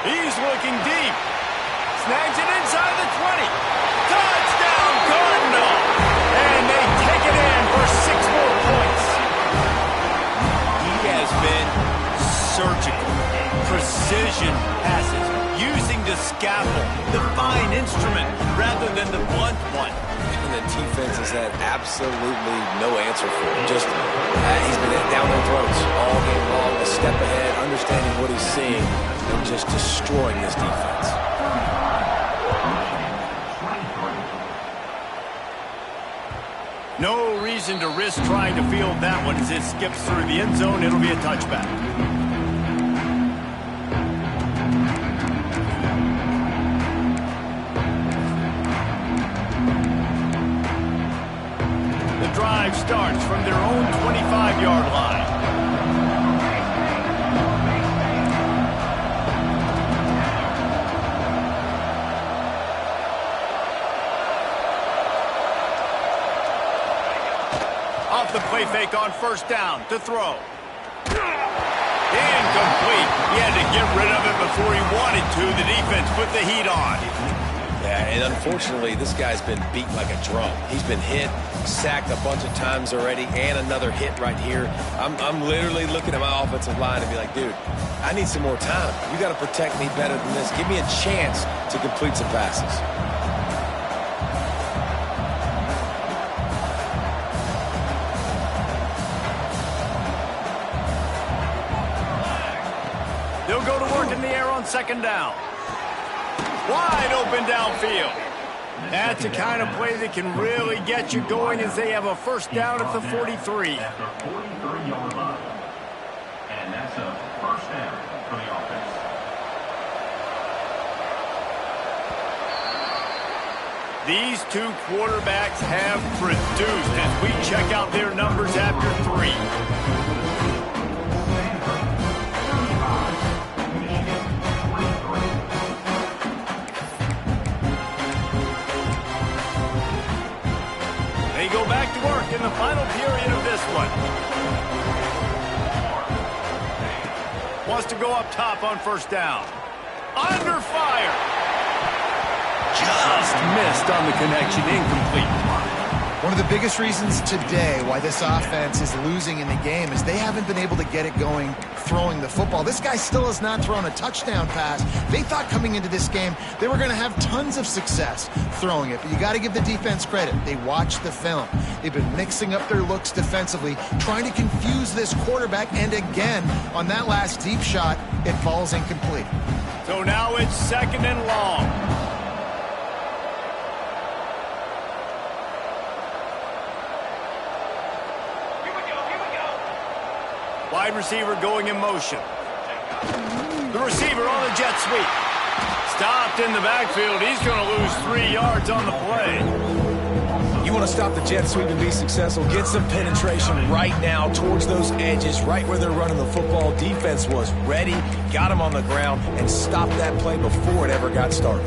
Speaker 1: He's looking deep. Snags it inside the 20. Touchdown, Cardinal! And they take it in for 6 more points. He has been surgical. Precision passes. Using the scaffold, the fine instrument, rather than the blunt one.
Speaker 2: And the defense has had absolutely no answer for him. Just, he's been down their throats all game long, a step ahead, understanding what he's seeing, and just destroying this defense.
Speaker 1: No reason to risk trying to field that one as it skips through the end zone. It'll be a touchback. The drive starts from their own 25-yard line. Off the play fake on 1st down to throw. Incomplete. He had to get rid of it before he wanted to. The defense put the heat on.
Speaker 2: Yeah, and unfortunately, this guy's been beat like a drum. He's been hit, sacked a bunch of times already, and another hit right here. I'm literally looking at my offensive line and be like, dude, I need some more time. You got to protect me better than this. Give me a chance to complete some passes.
Speaker 1: They'll go to work in the air on 2nd down. Wide open downfield. That's the kind of play that can really get you going as they have a 1st down at the 43.
Speaker 5: And that's a 1st down for the offense.
Speaker 1: These two quarterbacks have produced as we check out their numbers after 3. They go back to work in the final period of this one. Wants to go up top on 1st down. Under fire. Just missed on the connection. Incomplete.
Speaker 3: One of the biggest reasons today why this offense is losing in the game is they haven't been able to get it going throwing the football. This guy still has not thrown a touchdown pass. They thought coming into this game they were going to have tons of success throwing it, but you got to give the defense credit. They watched the film. They've been mixing up their looks defensively, trying to confuse this quarterback, and again, on that last deep shot, it falls incomplete.
Speaker 1: So now it's 2nd and long. Wide receiver going in motion. The receiver on the jet sweep. Stopped in the backfield. He's going to lose 3 yards on the play.
Speaker 2: You want to stop the jet sweep and be successful, get some penetration right now towards those edges, right where they're running the football. Defense was ready, got him on the ground, and stopped that play before it ever got started.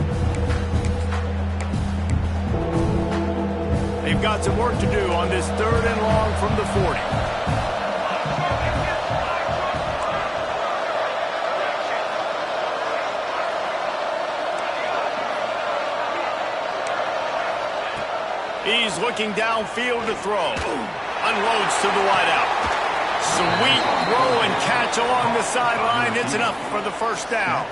Speaker 1: They've got some work to do on this 3rd and long from the 40. He's looking downfield to throw. Unloads to the wideout. Sweet throw and catch along the sideline. It's enough for the 1st down.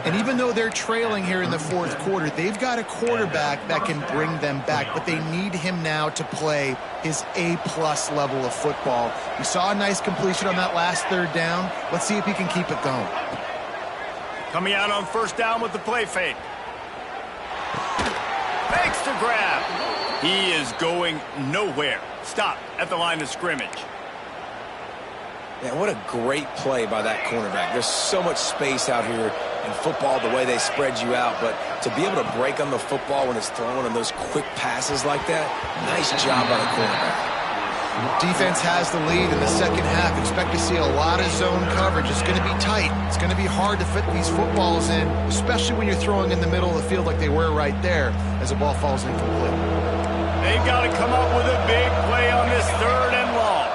Speaker 3: And even though they're trailing here in the fourth quarter, they've got a quarterback that can bring them back, but they need him now to play his A-plus level of football. We saw a nice completion on that last third down. Let's see if he can keep it going.
Speaker 1: Coming out on first down with the play fake. Fakes to grab. He is going nowhere. Stop at the line of scrimmage.
Speaker 2: Yeah, what a great play by that cornerback. There's so much space out here in football, the way they spread you out, but to be able to break on the football when it's thrown on those quick passes like that, nice job by the cornerback.
Speaker 3: Defense has the lead in the second half. Expect to see a lot of zone coverage. It's going to be tight. It's going to be hard to fit these footballs in, especially when you're throwing in the middle of the field like they were right there as the ball falls incomplete.
Speaker 1: They've got to come up with a big play on this third and long.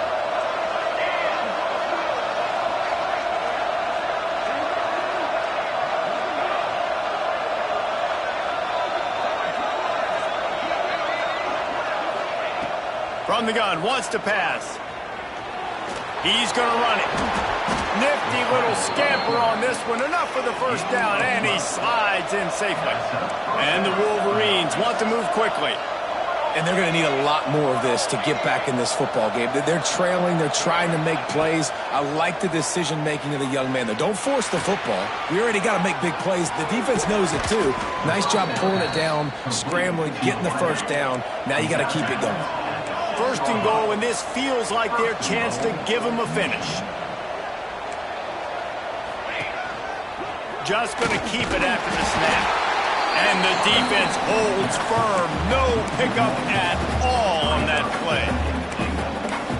Speaker 1: From the gun, wants to pass. He's going to run it. Nifty little scamper on this one. Enough for the first down, and he slides in safely. And the Wolverines want to move quickly.
Speaker 2: And they're going to need a lot more of this to get back in this football game. They're trailing. They're trying to make plays. I like the decision-making of the young man, though. Don't force the football. We already got to make big plays. The defense knows it, too. Nice job pulling it down, scrambling, getting the first down. Now you got to keep it going.
Speaker 1: First and goal, and this feels like their chance to give them a finish. Just going to keep it after the snap. And the defense holds firm. No pickup at all on that play.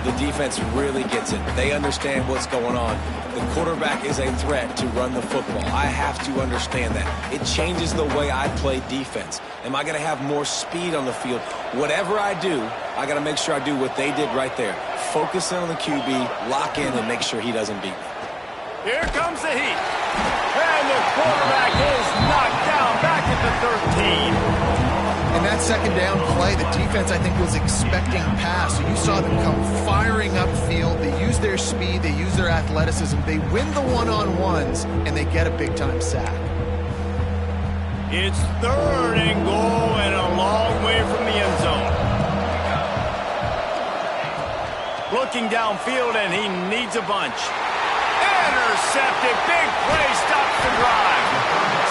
Speaker 2: The defense really gets it. They understand what's going on. The quarterback is a threat to run the football. I have to understand that. It changes the way I play defense. Am I going to have more speed on the field? Whatever I do, I got to make sure I do what they did right there. Focus in on the QB, lock in, and make sure he doesn't beat me.
Speaker 1: Here comes the heat. And the quarterback is knocked down back at the 13.
Speaker 3: In that second down play, the defense, I think, was expecting pass. So you saw them come firing upfield. They use their speed. They use their athleticism. They win the one-on-ones, and they get a big-time sack.
Speaker 1: It's third and goal and a long way from the end zone. Looking downfield, and he needs a bunch. Intercepted. Big play. Stops the drive.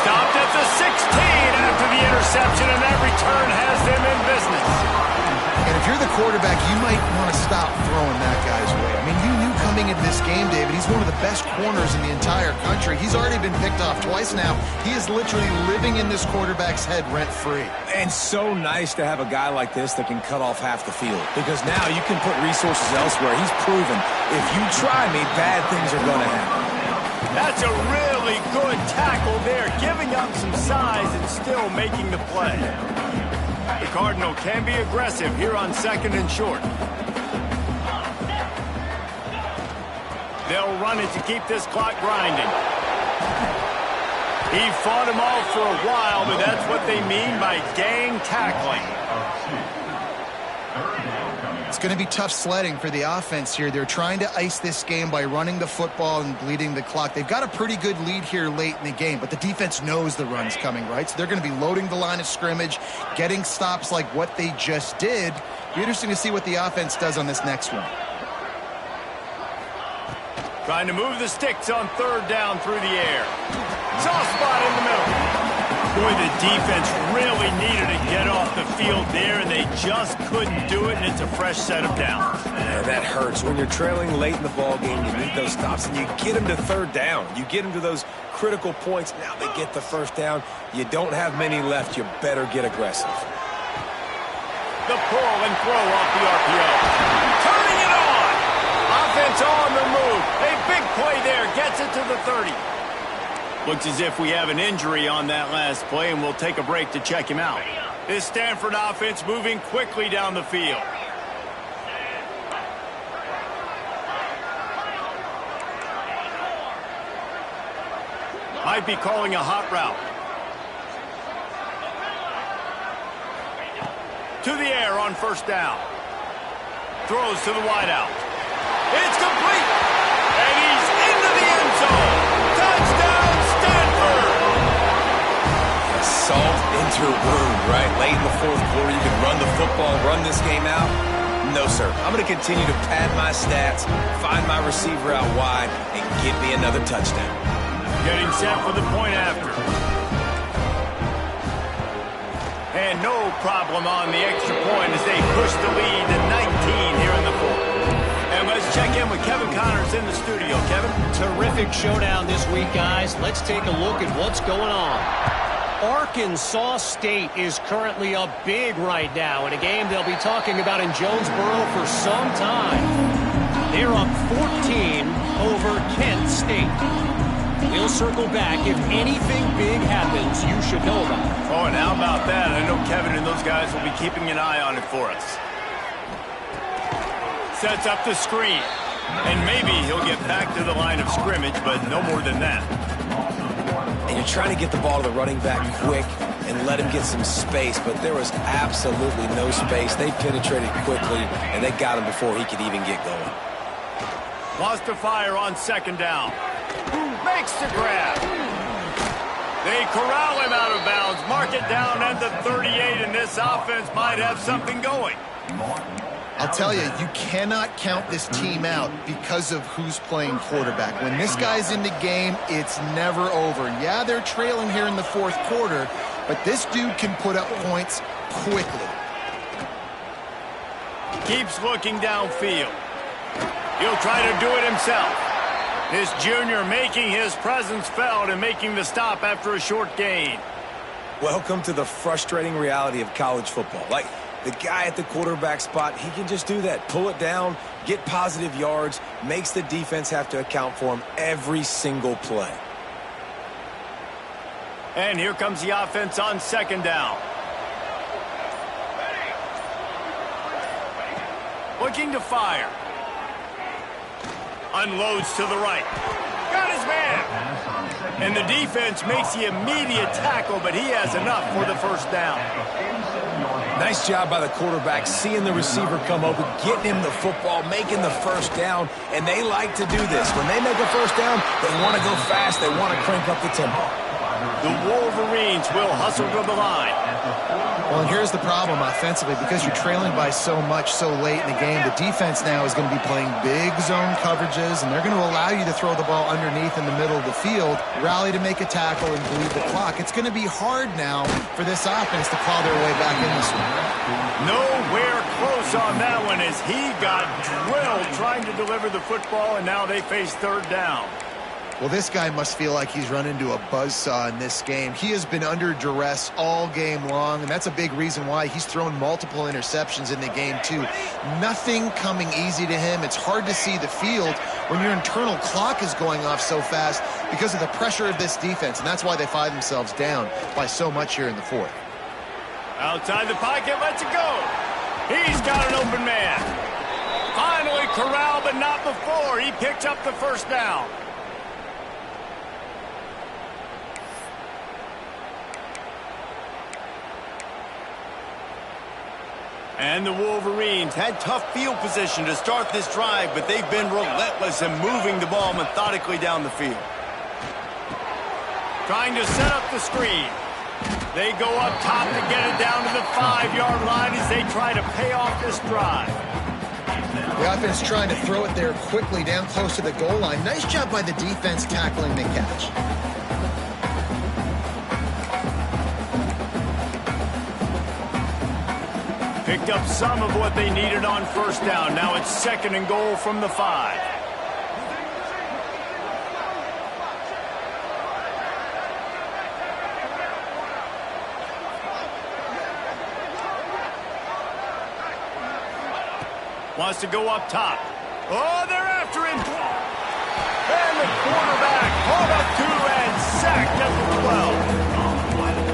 Speaker 1: Stopped at the 16 after the interception, and that return has them in business.
Speaker 3: And if you're the quarterback, you might want to stop throwing that guy's way. I mean, you knew coming into this game, David, he's one of the best corners in the entire country. He's already been picked off twice now. He is literally living in this quarterback's head rent-free.
Speaker 2: And so nice to have a guy like this that can cut off half the field. Because now you can put resources elsewhere. He's proven, if you try me, bad things are going to happen.
Speaker 1: That's a really good tackle there, giving up some size and still making the play. The Cardinal can be aggressive here on second and short. They'll run it to keep this clock grinding. He fought him off for a while, but that's what they mean by gang tackling.
Speaker 3: It's going to be tough sledding for the offense here. They're trying to ice this game by running the football and bleeding the clock. They've got a pretty good lead here late in the game, but the defense knows the run's coming, right? So they're going to be loading the line of scrimmage, getting stops like what they just did. Be interesting to see what the offense does on this next one.
Speaker 1: Trying to move the sticks on third down through the air. Soft spot in the middle. Boy, the defense really needed to get off the field there, and they just couldn't do it, and it's a fresh set of downs.
Speaker 2: Yeah, that hurts. When you're trailing late in the ball game, you need those stops, and you get them to third down. You get them to those critical points. Now they get the first down. You don't have many left. You better get aggressive.
Speaker 1: The pull and throw off the RPO. Turning it on. Offense on the move. A big play there. Gets it to the 30. Looks as if we have an injury on that last play, and we'll take a break to check him out. This Stanford offense moving quickly down the field. Might be calling a hot route. To the air on first down. Throws to the wideout. It's complete. And he's into the end zone. Touchdown, Stanford.
Speaker 2: enter wound, right? Late in the fourth quarter, you can run the football, run this game out. No, sir. I'm going to continue to pad my stats, find my receiver out wide, and get me another touchdown.
Speaker 1: Getting set for the point after. And no problem on the extra point as they push the lead to 19 here in the fourth. And let's check in with Kevin Connors in the studio. Kevin?
Speaker 4: Terrific showdown this week, guys. Let's take a look at what's going on. Arkansas State is currently up big right now in a game they'll be talking about in Jonesboro for some time. They're up 14 over Kent State. We'll circle back. If anything big happens, you should know about it.
Speaker 1: Oh, and how about that? I know Kevin and those guys will be keeping an eye on it for us. Sets up the screen. And maybe he'll get back to the line of scrimmage, but no more than that.
Speaker 2: And you're trying to get the ball to the running back quick and let him get some space, but there was absolutely no space. They penetrated quickly, and they got him before he could even get going.
Speaker 1: Wants to fire on second down. Makes the grab. They corral him out of bounds. Mark it down at the 38, and this offense might have something going.
Speaker 3: I'll tell you, you cannot count this team out because of who's playing quarterback. When this guy's in the game, it's never over. Yeah, they're trailing here in the fourth quarter, but this dude can put up points quickly.
Speaker 1: Keeps looking downfield. He'll try to do it himself. This junior making his presence felt and making the stop after a short gain.
Speaker 2: Welcome to the frustrating reality of college football. Like, the guy at the quarterback spot, he can just do that. Pull it down, get positive yards, makes the defense have to account for him every single play.
Speaker 1: And here comes the offense on second down. Looking to fire. Unloads to the right. Got his man. And the defense makes the immediate tackle, but he has enough for the first down.
Speaker 2: Nice job by the quarterback, seeing the receiver come open, getting him the football, making the first down, and they like to do this. When they make a first down, they want to go fast, they want to crank up the tempo.
Speaker 1: The Wolverines will hustle to the line.
Speaker 3: Well, and here's the problem offensively. Because you're trailing by so much so late in the game, the defense now is going to be playing big zone coverages, and they're going to allow you to throw the ball underneath in the middle of the field, rally to make a tackle, and bleed the clock. It's going to be hard now for this offense to claw their way back in this one.
Speaker 1: Nowhere close on that one as he got drilled trying to deliver the football, and now they face third down.
Speaker 3: Well, this guy must feel like he's run into a buzzsaw in this game. He has been under duress all game long, and that's a big reason why he's thrown multiple interceptions in the game, too. Nothing coming easy to him. It's hard to see the field when your internal clock is going off so fast because of the pressure of this defense, and that's why they find themselves down by so much here in the fourth.
Speaker 1: Outside the pocket, lets it go. He's got an open man. Finally corralled, but not before. He picked up the first down. And the Wolverines had tough field position to start this drive, but they've been relentless in moving the ball methodically down the field. Trying to set up the screen. They go up top to get it down to the 5-yard line as they try to pay off this drive.
Speaker 3: The offense trying to throw it there quickly down close to the goal line. Nice job by the defense tackling the catch.
Speaker 1: Picked up some of what they needed on first down. Now it's second and goal from the 5. Wants to go up top. Oh, they're after him. And the quarterback hauled up to and sacked at the 12.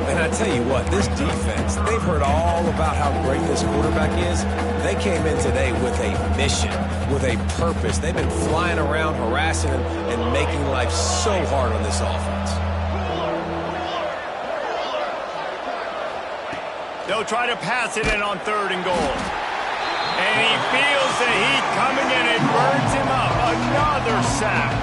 Speaker 2: And I tell you what, this defense, they've heard all about how great this quarterback is. They came in today with a mission, with a purpose. They've been flying around, harassing him, and making life so hard on this offense.
Speaker 1: They'll try to pass it in on third and goal. And he feels the heat coming in. It burns him up. Another sack.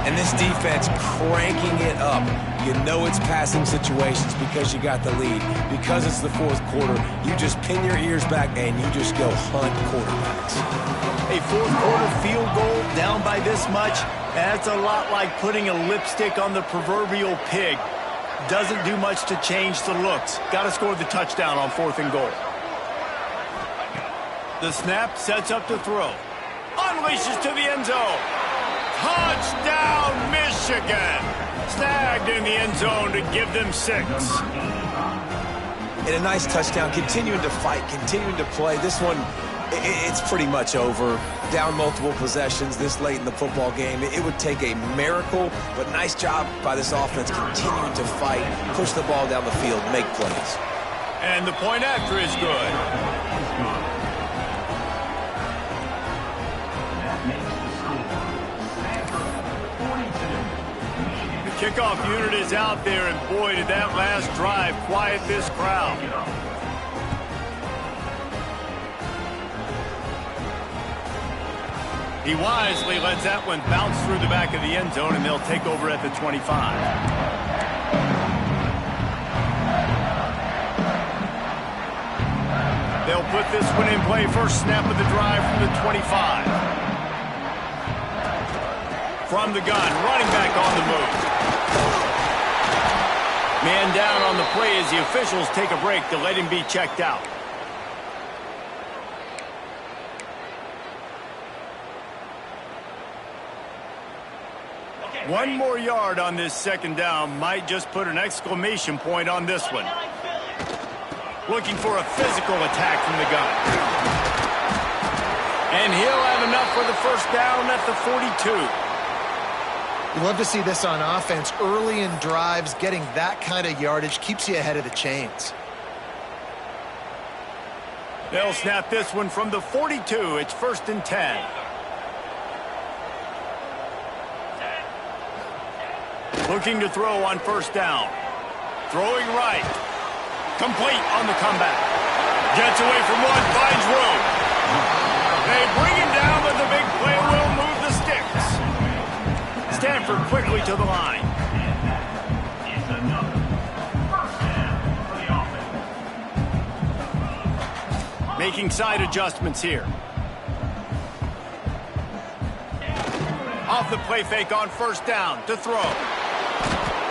Speaker 2: And this defense cranking it up. You know it's passing situations because you got the lead. Because it's the fourth quarter, you just pin your ears back and you just go hunt quarterbacks.
Speaker 1: A fourth quarter field goal down by this much, that's a lot like putting a lipstick on the proverbial pig. Doesn't do much to change the looks. Got to score the touchdown on 4th and goal. The snap sets up to throw. Unleashes to the end zone. Touchdown, Michigan! Snagged in the end zone to give them 6.
Speaker 2: And a nice touchdown, continuing to fight, continuing to play. This one, it's pretty much over. Down multiple possessions this late in the football game. It would take a miracle, but nice job by this offense continuing to fight, push the ball down the field, make plays.
Speaker 1: And the point after is good. The kickoff unit is out there, and boy, did that last drive quiet this crowd. He wisely lets that one bounce through the back of the end zone, and they'll take over at the 25. They'll put this one in play. First snap of the drive from the 25. From the gun, running back on the move. Man down on the play as the officials take a break to let him be checked out. One more yard on this second down might just put an exclamation point on this one. Looking for a physical attack from the gun. And he'll have enough for the first down at the 42.
Speaker 3: You love to see this on offense. Early in drives, getting that kind of yardage keeps you ahead of the chains.
Speaker 1: They'll snap this one from the 42. It's 1st and 10. Looking to throw on first down. Throwing right. Complete on the comeback. Gets away from one, finds room. They bring him down, but the big play will move the sticks. Stanford quickly to the line.
Speaker 5: It's another first down for the offense.
Speaker 1: Making side adjustments here. Off the play fake on first down to throw.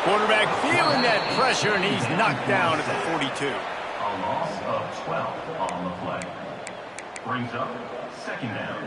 Speaker 1: Quarterback feeling that pressure, and he's knocked down at the 42.
Speaker 5: A loss of 12 on the play. Brings up second down.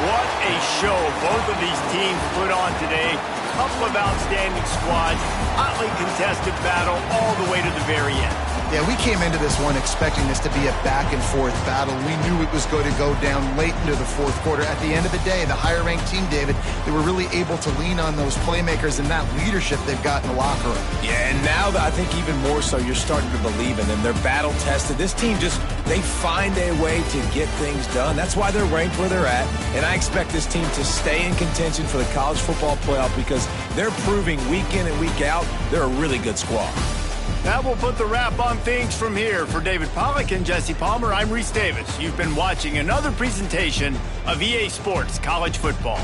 Speaker 1: What a show both of these teams put on today. Couple of outstanding squads, hotly contested battle all the way to the very end.
Speaker 3: Yeah, we came into this one expecting this to be a back-and-forth battle. We knew it was going to go down late into the fourth quarter. At the end of the day, the higher-ranked team, David, they were really able to lean on those playmakers and that leadership they've got in the locker room.
Speaker 2: Yeah, and now I think even more so, you're starting to believe in them. They're battle-tested. This team they find a way to get things done. That's why they're ranked where they're at. And I expect this team to stay in contention for the college football playoff because they're proving week in and week out they're a really good squad.
Speaker 1: That will put the wrap on things from here. For David Pollack and Jesse Palmer, I'm Reese Davis. You've been watching another presentation of EA Sports College Football.